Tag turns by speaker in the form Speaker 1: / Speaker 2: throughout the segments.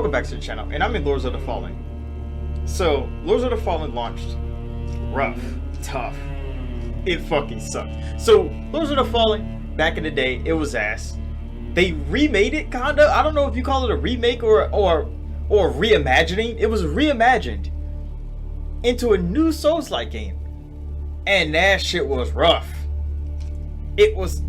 Speaker 1: Welcome back to the channel, and I'm in Lords of the Fallen. So, Lords of the Fallen launched rough, tough. It fucking sucked. So, Lords of the Fallen, back in the day, it was ass. They remade it, kinda. I don't know if you call it a remake or reimagining. It was reimagined into a new Souls-like game, and that shit was rough. It was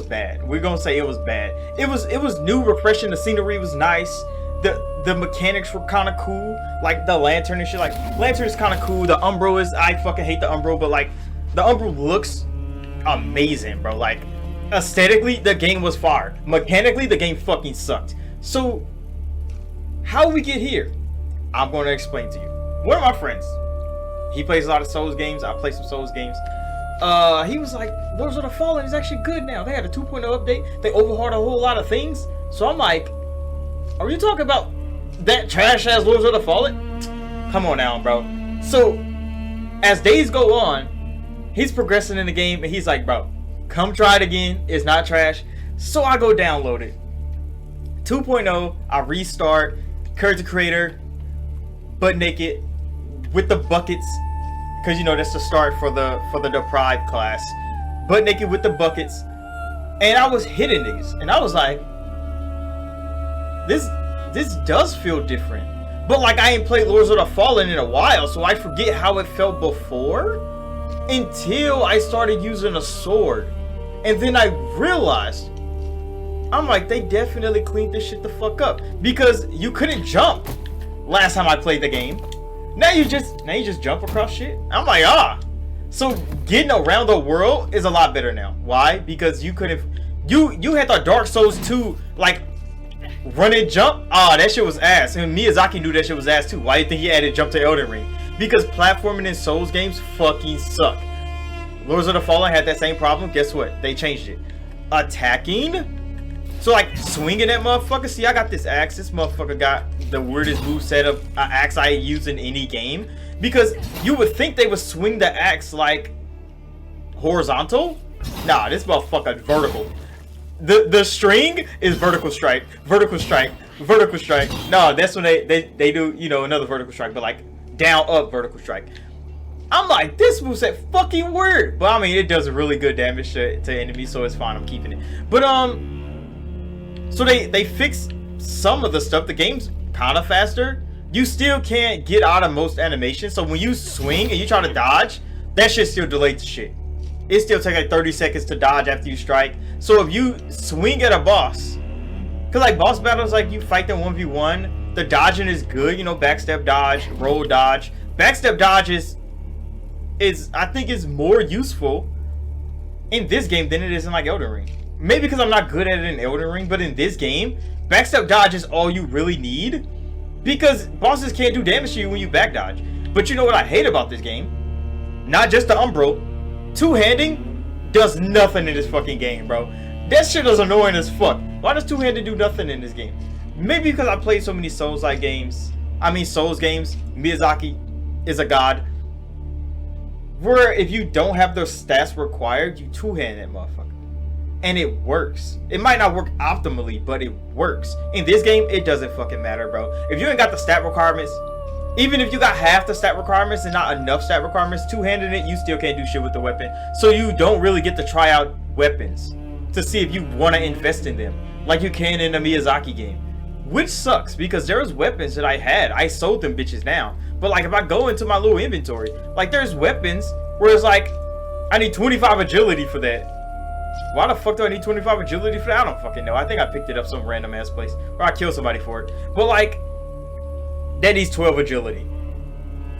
Speaker 1: bad. We're gonna say it was bad. It was new, refreshing. The scenery was nice. The mechanics were kind of cool. Like the lantern and shit. Like lantern is kind of cool. The Umbro is, I fucking hate the Umbro, but like the Umbro looks amazing, bro. Like aesthetically, the game was fire. Mechanically, the game fucking sucked. So how we get here, I'm gonna explain to you. One of my friends, he plays a lot of Souls games. I play some Souls games. He was like, Lords of the Fallen is actually good now. They had a 2.0 update. They overhauled a whole lot of things. So I'm like, are you talking about that trash ass Lords of the Fallen? Come on now, bro. So as days go on, he's progressing in the game, and he's like, bro, come try it again. It's not trash. So I go download it. 2.0, I restart, character creator, butt naked, with the buckets. Because you know that's the start for the deprived class. Butt naked with the buckets. And I was hitting niggas. And I was like, this does feel different. But like I ain't played Lords of the Fallen in a while, so I forget how it felt before. Until I started using a sword. And then I realized, I'm like, they definitely cleaned this shit the fuck up. Because you couldn't jump last time I played the game. Now you just jump across shit. I'm like, so getting around the world is a lot better now. Why? Because you couldn't, you had the Dark Souls 2 like run and jump. That shit was ass. And Miyazaki knew that shit was ass too. Why do you think he added jump to Elden Ring? Because platforming in Souls games fucking suck. Lords of the Fallen had that same problem. Guess what? They changed it. Attacking. So like swinging that motherfucker. See, I got this axe. This motherfucker got the weirdest moveset of an axe I use in any game. Because you would think they would swing the axe like horizontal. Nah, this motherfucker vertical. The string is vertical strike, vertical strike, vertical strike. No, that's when they do, you know, another vertical strike, but like down up vertical strike. I'm like, this moveset fucking weird. But I mean, it does really good damage to enemies, so it's fine. I'm keeping it. But so they fixed some of the stuff. The game's kind of faster. You still can't get out of most animations. So when you swing and you try to dodge, that shit still delays shit. It still takes like 30 seconds to dodge after you strike. So if you swing at a boss, cause like boss battles, like you fight them 1v1, the dodging is good. You know, backstep dodge, roll dodge. Backstep dodge is I think is more useful in this game than it is in like Elden Ring. Maybe because I'm not good at it in Elden Ring, but in this game, backstep dodge is all you really need. Because bosses can't do damage to you when you back dodge. But you know what I hate about this game? Not just the Umbro. Two-handing does nothing in this fucking game, bro. That shit is annoying as fuck. Why does two-handed do nothing in this game? Maybe because I played so many Souls-like games. I mean Souls games. Miyazaki is a god. Where if you don't have the stats required, you two-hand that motherfucker. And it works. It might not work optimally, but it works. In this game, it doesn't fucking matter, bro. If you ain't got the stat requirements, even if you got half the stat requirements and not enough stat requirements, two-handed it, you still can't do shit with the weapon. So you don't really get to try out weapons to see if you want to invest in them, like you can in a Miyazaki game. Which sucks, because there's weapons that I had. I sold them bitches now. But like if I go into my little inventory, like there's weapons where it's like, I need 25 agility for that. Why the fuck do I need 25 agility for that? I don't fucking know. I think I picked it up some random ass place. Or I killed somebody for it. But like, that needs 12 agility.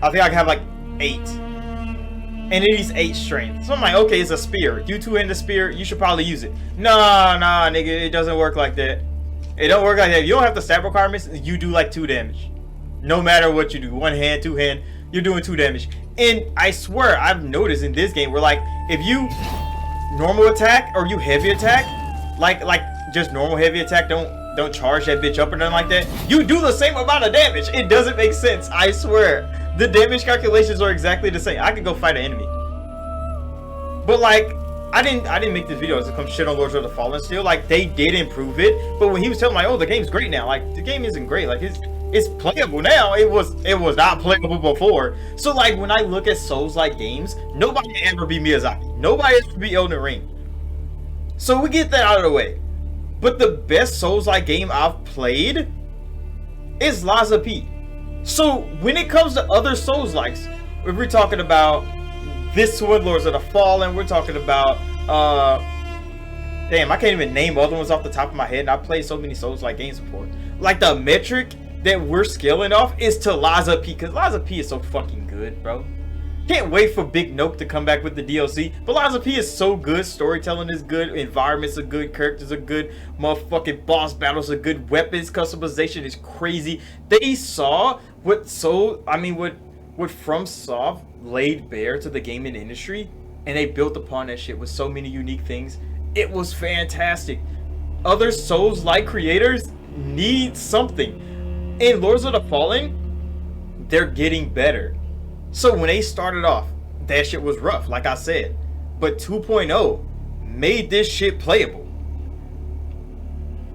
Speaker 1: I think I can have like 8. And it needs 8 strength. So I'm like, okay, it's a spear. You two-hand the spear, you should probably use it. Nah, nigga, it doesn't work like that. It don't work like that. If you don't have the stat requirements, you do like 2 damage. No matter what you do. 1 hand, 2 hand, you're doing 2 damage. And I swear, I've noticed in this game where like, if you normal attack or you heavy attack, like just normal heavy attack, don't charge that bitch up or nothing like that, you do the same amount of damage. It doesn't make sense. I swear the damage calculations are exactly the same. I could go fight an enemy, but like I didn't make this video to come shit on Lords of the Fallen still. Like, they did improve it, but when he was telling me, like, oh, the game's great now, like, the game isn't great. Like, it's playable now. It was not playable before. So, like, when I look at Souls-like games, nobody ever beat Miyazaki. Nobody ever beat Elden Ring. So we get that out of the way. But the best Souls-like game I've played is Lies of P. So when it comes to other Souls-likes, if we're talking about this one, Lords of the Fallen, we're talking about damn, I can't even name other ones off the top of my head, and I've played so many Souls-like games before. Like, the metric that we're scaling off is to Lies of P, because Lies of P is so fucking good, bro. Can't wait for Big Nope to come back with the DLC, but Lies of P is so good. Storytelling is good, environments are good, characters are good, motherfucking boss battles are good, weapons customization is crazy. They saw what FromSoft laid bare to the gaming industry, and they built upon that shit with so many unique things. It was fantastic. Other Souls-like creators need something. In Lords of the Fallen, they're getting better. So when they started off, that shit was rough, like I said. But 2.0 made this shit playable.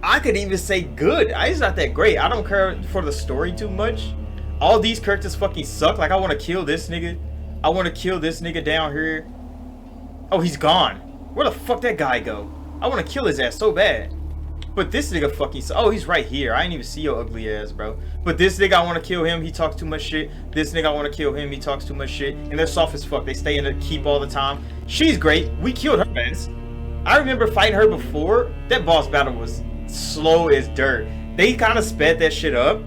Speaker 1: I could even say good. It's not that great. I don't care for the story too much. All these characters fucking suck. Like, I want to kill this nigga. I want to kill this nigga down here. Oh, he's gone. Where the fuck that guy go? I want to kill his ass so bad. But this nigga fucking... Oh, he's right here. I didn't even see your ugly ass, bro. But this nigga, I want to kill him. He talks too much shit. This nigga, I want to kill him. He talks too much shit. And they're soft as fuck. They stay in the keep all the time. She's great. We killed her ass. I remember fighting her before. That boss battle was slow as dirt. They kind of sped that shit up.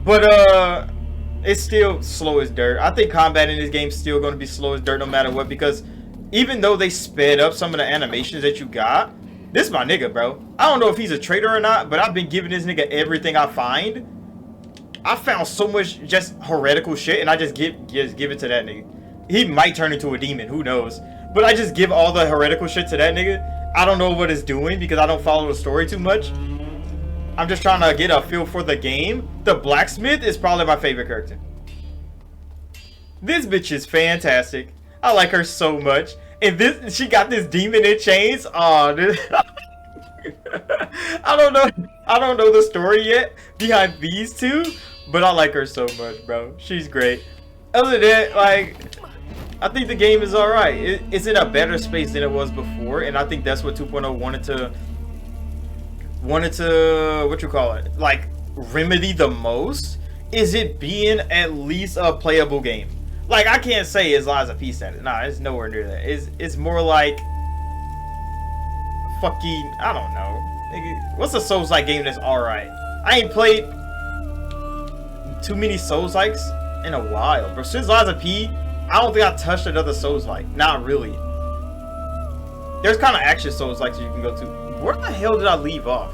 Speaker 1: But, it's still slow as dirt. I think combat in this game is still going to be slow as dirt no matter what. Because even though they sped up some of the animations that you got... This is my nigga, bro. I don't know if he's a traitor or not, but I've been giving this nigga everything I find. I found so much just heretical shit, and I just give it to that nigga. He might turn into a demon, who knows? But I just give all the heretical shit to that nigga. I don't know what it's doing because I don't follow the story too much. I'm just trying to get a feel for the game. The blacksmith is probably my favorite character. This bitch is fantastic. I like her so much. And this, she got this demon in chains. Oh, dude. I don't know the story yet behind these two, but I like her so much, bro. She's great. Other than that, like, I think the game is alright. It's in a better space than it was before, and I think that's what 2.0 wanted to, what you call it, like, remedy the most, is it being at least a playable game. Like, I can't say it's Lies of P status. Nah, it's nowhere near that. It's more like fucking, I don't know. What's a Souls-like game that's alright? I ain't played too many Souls-likes in a while. But since Lies of P, I don't think I touched another Souls-like. Not really. There's kind of action Souls-likes you can go to. Where the hell did I leave off?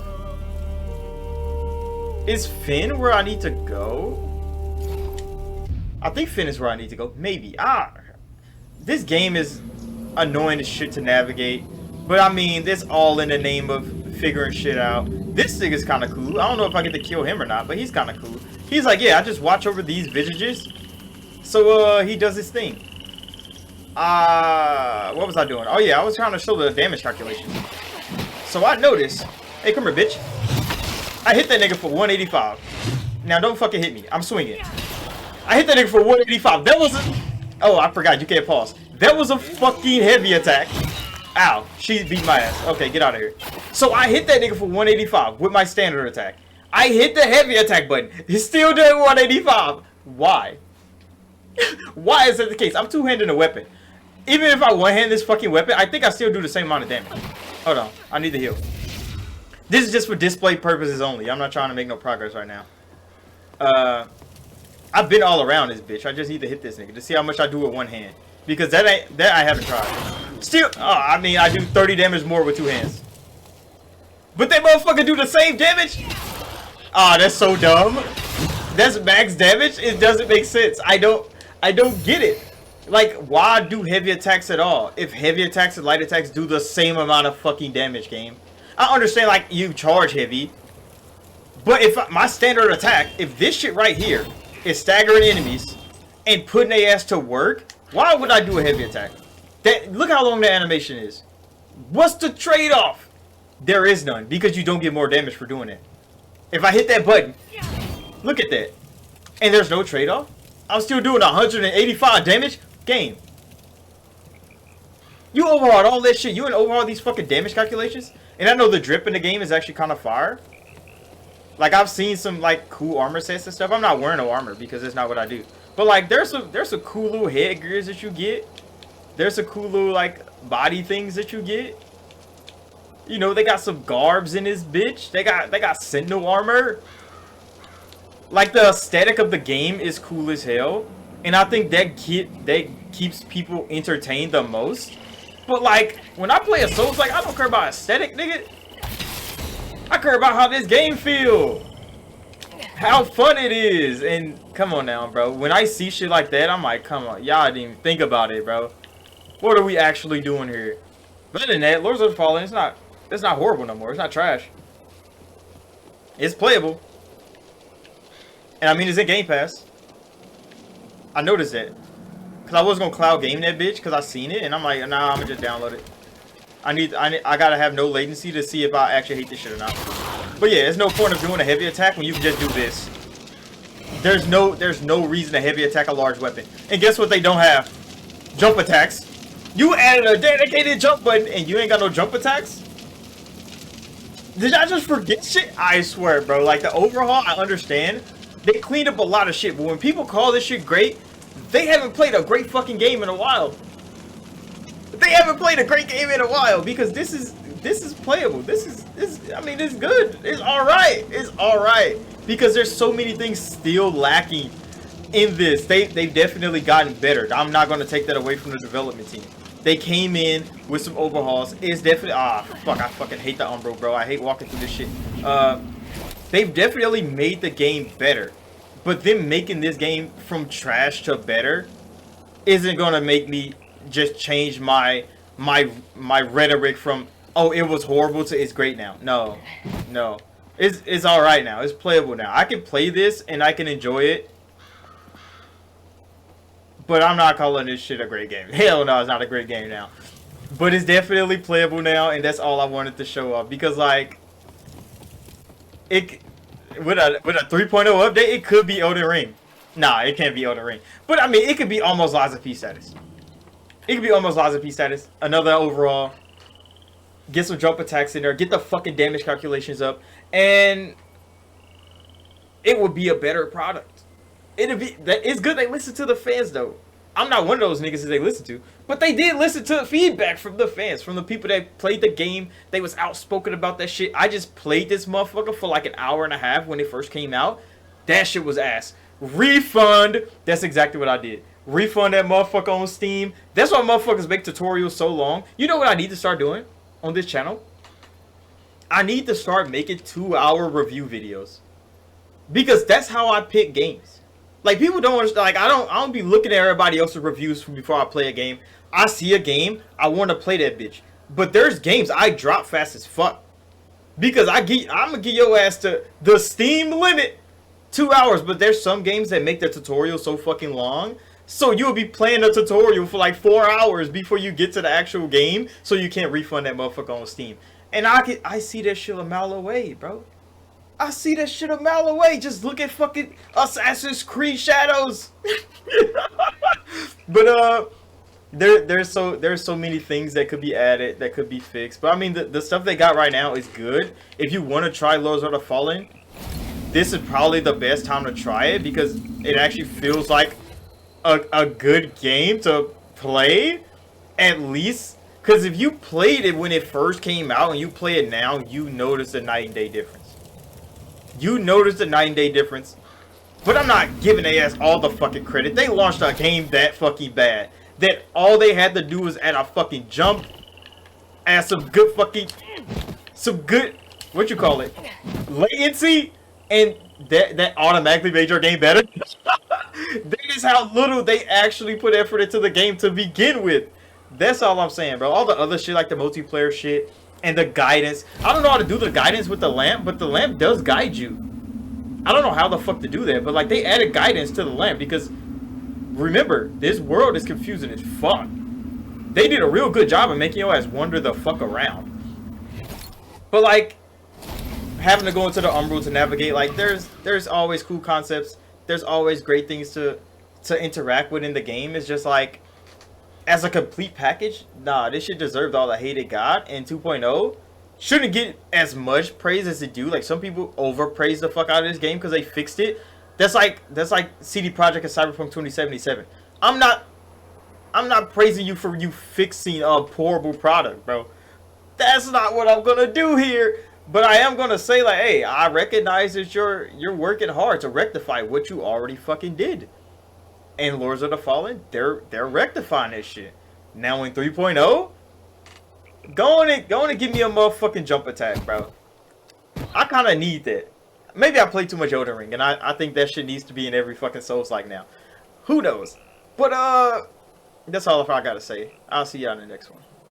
Speaker 1: Is Fynn where I need to go? I think Fynn is where I need to go. Maybe. This game is annoying as shit to navigate. But I mean, this all in the name of figuring shit out. This thing is kind of cool. I don't know if I get to kill him or not, but he's kind of cool. He's like, yeah, I just watch over these visages. So, he does his thing. What was I doing? Oh, yeah, I was trying to show the damage calculation. So I noticed. Hey, come here, bitch. I hit that nigga for 185. Now, don't fucking hit me. I'm swinging. I hit that nigga for 185. That was a... Oh, I forgot. You can't pause. That was a fucking heavy attack. Ow. She beat my ass. Okay, get out of here. So I hit that nigga for 185 with my standard attack. I hit the heavy attack button. He's still doing 185. Why? Why is that the case? I'm two-handing a weapon. Even if I one-hand this fucking weapon, I think I still do the same amount of damage. Hold on. I need to heal. This is just for display purposes only. I'm not trying to make no progress right now. I've been all around this bitch. I just need to hit this nigga to see how much I do with one hand. Because that I haven't tried. Still, I mean, I do 30 damage more with two hands. But that motherfucker do the same damage? That's so dumb. That's max damage? It doesn't make sense. I don't get it. Like, why do heavy attacks at all? If heavy attacks and light attacks do the same amount of fucking damage, game. I understand, like, you charge heavy. But if my standard attack, if this shit right here is staggering enemies and putting their ass to work, why would I do a heavy attack? Look how long the animation is. What's the trade-off? There is none, because you don't get more damage for doing it. If I hit that button, look at that. And there's no trade-off. I'm still doing 185 damage. Game. You overhauled all that shit. You didn't overhaul these fucking damage calculations? And I know the drip in the game is actually kind of fire. Like, I've seen some, like, cool armor sets and stuff. I'm not wearing no armor because that's not what I do. But, like, there's some cool little headgears that you get. There's some cool little, like, body things that you get. You know, they got some garbs in this bitch. They got sentinel armor. Like, the aesthetic of the game is cool as hell. And I think that keeps people entertained the most. But, like, when I play a Souls, like, I don't care about aesthetic, nigga. I care about how this game feel. How fun it is. And, come on now, bro. When I see shit like that, I'm like, come on. Y'all didn't even think about it, bro. What are we actually doing here? But other than that, Lords of the Fallen, it's not horrible no more. It's not trash. It's playable. And I mean, it's in Game Pass. I noticed that. Because I was going to cloud game that bitch because I seen it. And I'm like, nah, I'm going to just download it. I got to have no latency to see if I actually hate this shit or not. But yeah, there's no point of doing a heavy attack when you can just do this. There's no reason to heavy attack a large weapon. And guess what they don't have? Jump attacks. You added a dedicated jump button and you ain't got no jump attacks? Did I just forget shit? I swear, bro. Like, the overhaul, I understand. They cleaned up a lot of shit. But when people call this shit great, they haven't played a great fucking game in a while. They haven't played a great game in a while. Because this is playable. I mean, it's good. It's alright. It's alright. Because there's so many things still lacking in this. They've definitely gotten better. I'm not going to take that away from the development team. They came in with some overhauls. It's definitely... fuck. I fucking hate the Umbro, bro. I hate walking through this shit. They've definitely made the game better. But them making this game from trash to better isn't going to make me just change my rhetoric from, oh, it was horrible to it's great now. No. No. It's alright now. It's playable now. I can play this and I can enjoy it. But I'm not calling this shit a great game. Hell no, it's not a great game now. But it's definitely playable now, and that's all I wanted to show off. Because, like, with a 3.0 update, it could be Elden Ring. Nah, it can't be Elden Ring. But, I mean, it could be almost Lies of P status. It could be almost Lies of P status. Another overall. Get some jump attacks in there. Get the fucking damage calculations up. And it would be a better product. It's good they listen to the fans, though. I'm not one of those niggas that they listen to, but they did listen to feedback from the fans, from the people that played the game. They was outspoken about that shit. I just played this motherfucker for like an hour and a half when it first came out. That shit was ass. Refund. That's exactly what I did. Refund that motherfucker on Steam. That's why motherfuckers make tutorials so long. You know what I need to start doing on this channel? I need to start making 2-hour review videos, because that's how I pick games. Like, people don't understand. Like, I don't be looking at everybody else's reviews before I play a game. I see a game, I want to play that bitch. But there's games I drop fast as fuck, because I'm gonna give your ass to the Steam limit 2 hours. But there's some games that make their tutorial so fucking long, so you'll be playing a tutorial for like 4 hours before you get to the actual game, so you can't refund that motherfucker on Steam. And I see that shit a mile away, bro. I see that shit a mile away. Just look at fucking Assassin's Creed Shadows. But there's so many things that could be added, that could be fixed. But I mean, the stuff they got right now is good. If you want to try Lords of the Fallen, this is probably the best time to try it, because it actually feels like a good game to play, at least. Because if you played it when it first came out and you play it now, you notice a night and day difference. You notice the 9-day difference. But I'm not giving their ass all the fucking credit. They launched a game that fucking bad, that all they had to do was add a fucking jump, add some good, what you call it, latency, and that automatically made your game better. That is how little they actually put effort into the game to begin with. That's all I'm saying, bro. All the other shit, like the multiplayer shit and the guidance. I don't know how to do the guidance with the lamp, but the lamp does guide you. I don't know how the fuck to do that, but like, they added guidance to the lamp, because remember, this world is confusing as fuck. they did a real good job of making your ass wander the fuck around. But like having to go into the Umbral to navigate, like there's always cool concepts. There's always great things to interact with in the game. It's just like as a complete package, nah, this shit deserved all the hate it got. And 2.0 shouldn't get as much praise as it do. Like some people overpraise the fuck out of this game because they fixed it. That's like CD Projekt and Cyberpunk 2077. I'm not praising you for you fixing a horrible product, bro. That's not what I'm gonna do here. But I am gonna say, like, hey, I recognize that you're working hard to rectify what you already fucking did. And Lords of the Fallen, they're rectifying this shit. Now in 3.0, go on and give me a motherfucking jump attack, bro. I kind of need that. Maybe I play too much Elden Ring, and I think that shit needs to be in every fucking Souls-like now. Who knows? But that's all I gotta say. I'll see y'all in the next one.